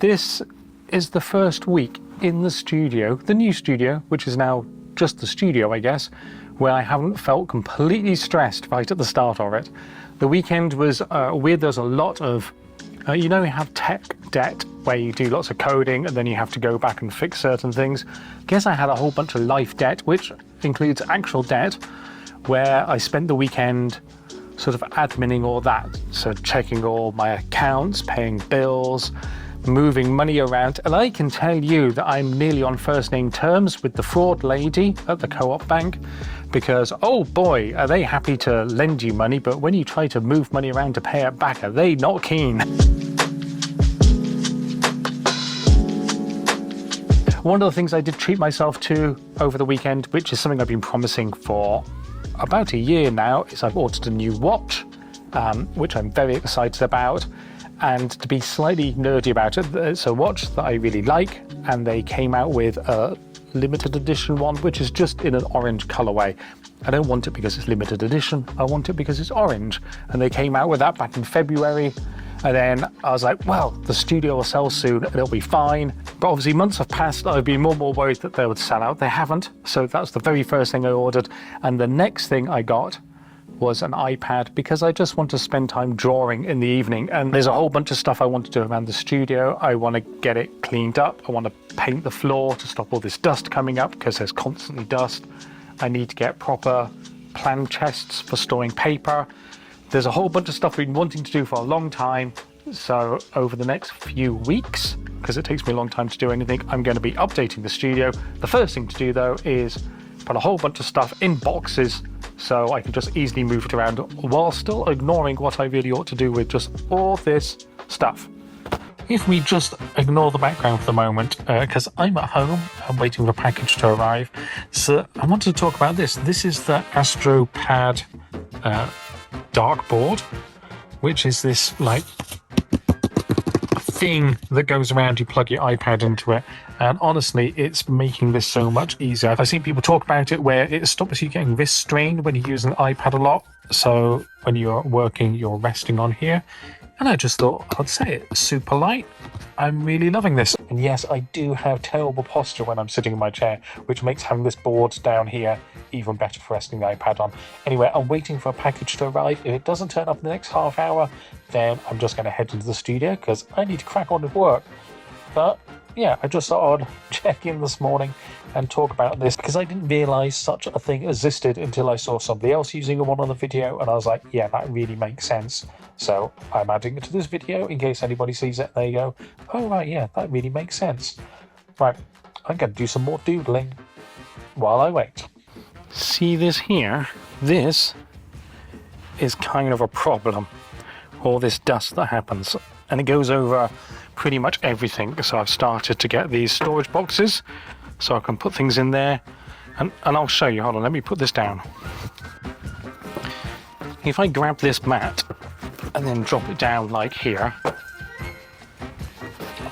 this is the first week in the studio, the new studio, which is now just the studio, I guess, where I haven't felt completely stressed right at the start of it. The weekend was weird. There's a lot of, you know, you have tech debt where you do lots of coding and then you have to go back and fix certain things. I guess I had a whole bunch of life debt, which includes actual debt, where I spent the weekend sort of adminning all that. So checking all my accounts, paying bills, moving money around. And I can tell you that I'm nearly on first name terms with the fraud lady at the co-op bank, because, oh boy, are they happy to lend you money, but when you try to move money around to pay it back, are they not keen? One of the things I did treat myself to over the weekend, which is something I've been promising for about a year now, is I've ordered a new watch, which I'm very excited about. And to be slightly nerdy about it, it's a watch that I really like, and they came out with a limited edition one, which is just in an orange colorway. I don't want it because it's limited edition, I want it because it's orange. And they came out with that back in February. And then I was like, well, the studio will sell soon and it'll be fine. But obviously months have passed, I've been more and more worried that they would sell out. They haven't. So that's the very first thing I ordered. And the next thing I got was an iPad, because I just want to spend time drawing in the evening. And there's a whole bunch of stuff I want to do around the studio. I want to get it cleaned up. I want to paint the floor to stop all this dust coming up, because there's constantly dust. I need to get proper plan chests for storing paper. There's a whole bunch of stuff I've been wanting to do for a long time. So over the next few weeks, because it takes me a long time to do anything, I'm going to be updating the studio. The first thing to do though is put a whole bunch of stuff in boxes so I can just easily move it around while still ignoring what I really ought to do with just all this stuff. If we just ignore the background for the moment, because I'm at home, I'm waiting for a package to arrive. So I wanted to talk about this. This is the Astropad dartboard, which is this like thing that goes around. You plug your iPad into it, and honestly it's making this so much easier. I've seen people talk about it where it stops you getting wrist strain when you use an iPad a lot, so when you're working you're resting on here. And I just thought I'd say it, super light. I'm really loving this. And yes, I do have terrible posture when I'm sitting in my chair, which makes having this board down here even better for resting the iPad on. Anyway, I'm waiting for a package to arrive. If it doesn't turn up in the next half hour, then I'm just going to head into the studio because I need to crack on with work. But yeah, I just thought I'd check in this morning and talk about this, because I didn't realise such a thing existed until I saw somebody else using one on the video, and I was like, yeah, that really makes sense. So I'm adding it to this video in case anybody sees it. There you go. Oh right, yeah, that really makes sense. Right, I'm going to do some more doodling while I wait. See this here? This is kind of a problem. All this dust that happens, and it goes over pretty much everything. So I've started to get these storage boxes so I can put things in there, and I'll show you. Hold on, let me put this down. If I grab this mat and then drop it down like here,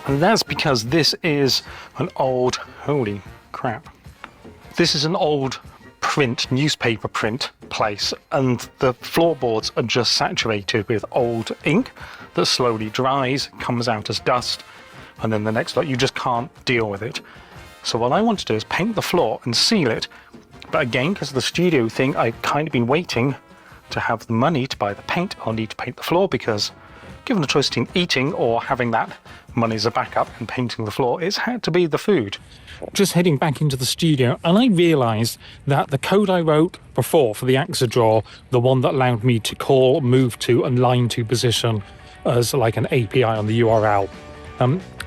and that's because this is an old, holy crap, this is an old print, newspaper print place, and the floorboards are just saturated with old ink that slowly dries, comes out as dust, and then the next lot you just can't deal with it. So what I want to do is paint the floor and seal it. But again, because of the studio thing, I've kind of been waiting to have the money to buy the paint. I'll need to paint the floor, because given the choice between eating or having that money as a backup and painting the floor, it's had to be the food. Just heading back into the studio, and I realised that the code I wrote before for the axidraw, the one that allowed me to call, move to and line to position as like an API on the URL,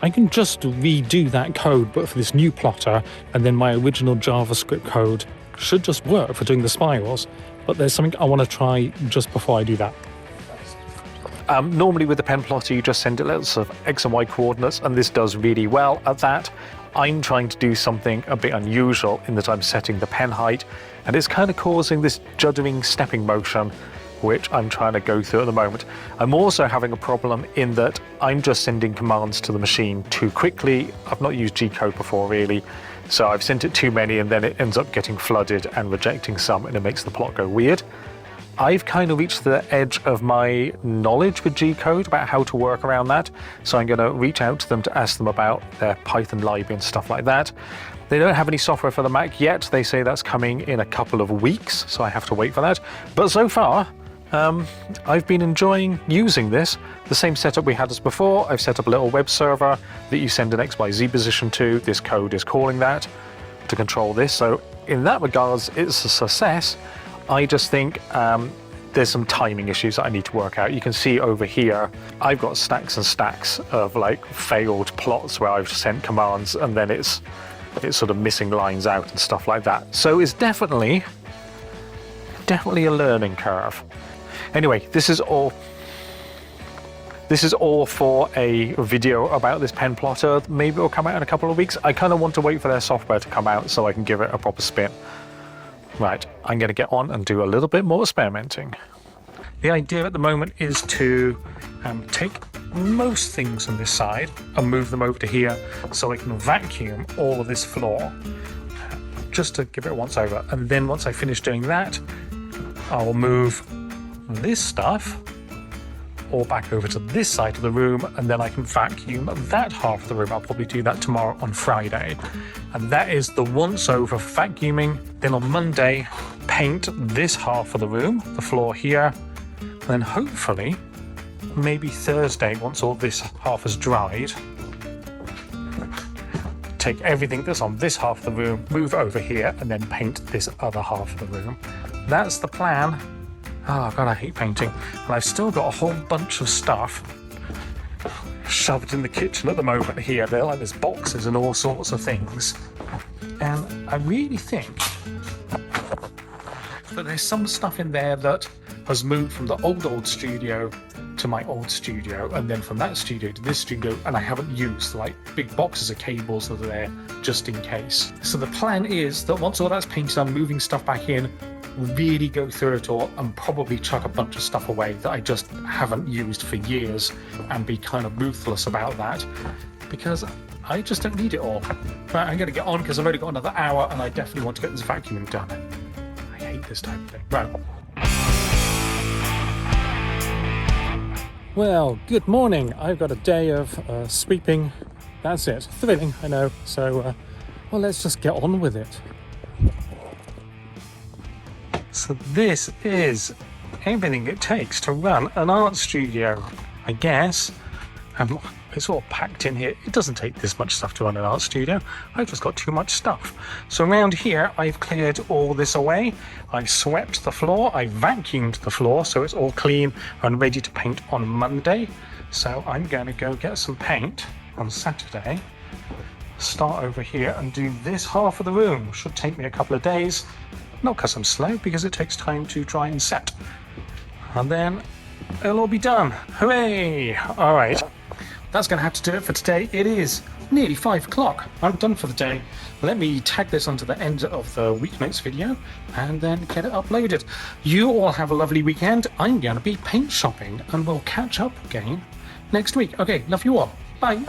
I can just redo that code but for this new plotter, and then my original JavaScript code should just work for doing the spirals. But there's something I want to try just before I do that. Normally with the penplotter you just send it lots of X and Y coordinates, and this does really well at that. I'm trying to do something a bit unusual in that I'm setting the pen height, and it's kind of causing this juddering stepping motion, which I'm trying to go through at the moment. I'm also having a problem in that I'm just sending commands to the machine too quickly. I've not used G-code before really, so I've sent it too many and then it ends up getting flooded and rejecting some, and it makes the plot go weird. I've kind of reached the edge of my knowledge with G-code about how to work around that. So I'm going to reach out to them to ask them about their Python library and stuff like that. They don't have any software for the Mac yet. They say that's coming in a couple of weeks, so I have to wait for that. But so far, I've been enjoying using this. The same setup we had as before. I've set up a little web server that you send an XYZ position to. This code is calling that to control this. So in that regards, it's a success. I just think there's some timing issues that I need to work out. You can see over here, I've got stacks and stacks of like failed plots where I've sent commands and then it's sort of missing lines out and stuff like that. So it's definitely a learning curve. Anyway, this is all for a video about this pen plotter. Maybe it'll come out in a couple of weeks. I kind of want to wait for their software to come out so I can give it a proper spin. Right, I'm going to get on and do a little bit more experimenting. The idea at the moment is to take most things on this side and move them over to here so I can vacuum all of this floor just to give it a once over. And then once I finish doing that, I'll move this stuff all back over to this side of the room, and then I can vacuum that half of the room. I'll probably do that tomorrow on Friday. And that is the once over for vacuuming. Then on Monday, paint this half of the room, the floor here, and then hopefully maybe Thursday, once all this half has dried, take everything that's on this half of the room, move over here, and then paint this other half of the room. That's the plan. Oh God, I hate painting. And I've still got a whole bunch of stuff shoved in the kitchen at the moment here. They're like there's boxes and all sorts of things. And I really think that there's some stuff in there that has moved from the old studio to my old studio, and then from that studio to this studio, and I haven't used, like big boxes of cables that are there just in case. So the plan is that once all that's painted, I'm moving stuff back in, really go through it all and probably chuck a bunch of stuff away that I just haven't used for years and be kind of ruthless about that because I just don't need it all. Right, I'm going to get on because I've only got another hour and I definitely want to get this vacuuming done. I hate this type of thing. Right. Well, good morning. I've got a day of sweeping. That's it. Thrilling, I know. So, well, let's just get on with it. So this is everything it takes to run an art studio, I guess. It's all packed in here. It doesn't take this much stuff to run an art studio. I've just got too much stuff. So around here, I've cleared all this away. I swept the floor. I vacuumed the floor so it's all clean and ready to paint on Monday. So I'm going to go get some paint on Saturday. Start over here and do this half of the room. Should take me a couple of days. Not because I'm slow, because it takes time to dry and set. And then it'll all be done. Hooray! All right. That's going to have to do it for today. It is nearly 5 o'clock. I'm done for the day. Let me tag this onto the end of the Weeknotes video and then get it uploaded. You all have a lovely weekend. I'm going to be paint shopping and we'll catch up again next week. Okay, love you all. Bye.